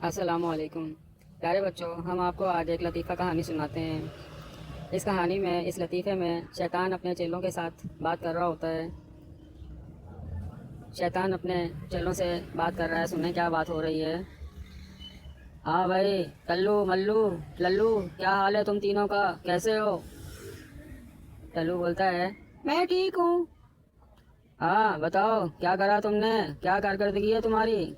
अस्सलामुअलैकुम। प्यारे बच्चों, हम आपको आज एक लतीफ़ा कहानी सुनाते हैं। इस कहानी में, इस लतीफ़े में शैतान अपने चेलों के साथ बात कर रहा होता है। शैतान अपने चेलों से बात कर रहा है। सुने क्या बात हो रही है। हाँ भाई, टल्लू मल्लू लल्लू, क्या हाल है तुम तीनों का, कैसे हो? टल्लू बोलता है, मैं ठीक हूँ। हाँ बताओ, क्या करा तुमने, क्या कारकर्दगी है तुम्हारी?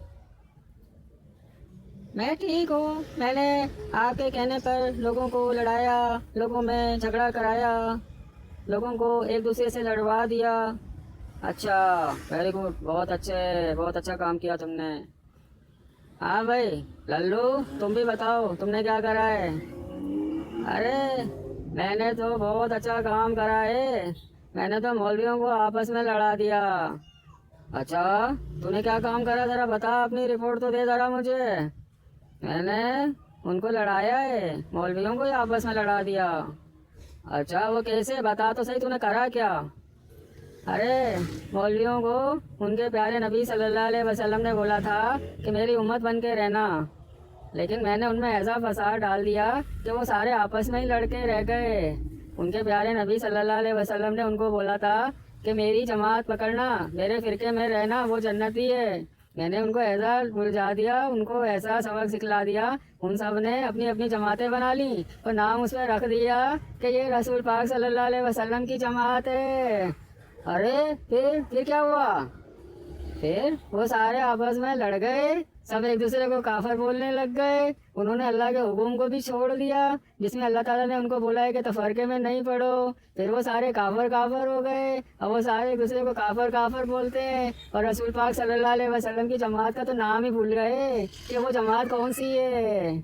मैं ठीक हूँ। मैंने आपके कहने पर लोगों को लड़ाया, लोगों में झगड़ा कराया, लोगों को एक दूसरे से लड़वा दिया। अच्छा, वेरी गुड, बहुत अच्छा काम किया तुमने। हाँ भाई, लल्लू, तुम भी बताओ, तुमने क्या करा है? अरे, मैंने तो बहुत अच्छा काम करा है। मैंने तो मौलवियों को आपस में लड़ा दिया। अच्छा, तूने क्या काम करा, जरा बता, अपनी रिपोर्ट तो दे जरा मुझे। मैंने उनको लड़ाया है, मौलवियों को ही आपस में लड़ा दिया। अच्छा, वो कैसे, बता तो सही, तूने करा क्या? अरे, मौलवियों को उनके प्यारे नबी सल्लल्लाहु अलैहि वसल्लम ने बोला था कि मेरी उम्मत बन के रहना, लेकिन मैंने उनमें ऐसा फसाद डाल दिया कि वो सारे आपस में ही लड़के रह गए। उनके प्यारे नबी सल्लल्लाहु अलैहि वसल्लम ने उनको बोला था कि मेरी जमात पकड़ना, मेरे फिरके में रहना, वो जन्नती है। मैंने उनको ऐसा उलझा दिया, उनको ऐसा सबक सिखला दिया, उन सब ने अपनी अपनी जमातें बना ली और नाम उस पर रख दिया कि ये रसूल पाक सल्लल्लाहु अलैहि वसल्लम की जमात है। अरे, फिर क्या हुआ? फिर वो सारे आपस में लड़ गए, सब एक दूसरे को काफर बोलने लग गए। उन्होंने अल्लाह के हुक्म को भी छोड़ दिया, जिसमें अल्लाह ताला ने उनको बोला है कि तफरके में नहीं पड़ो। फिर वो सारे काफर काफर हो गए। अब वो सारे एक दूसरे को काफर काफर बोलते हैं और रसूल पाक सल्लल्लाहु अलैहि वसल्लम की जमात का तो नाम ही भूल गए कि वो जमात कौन सी है।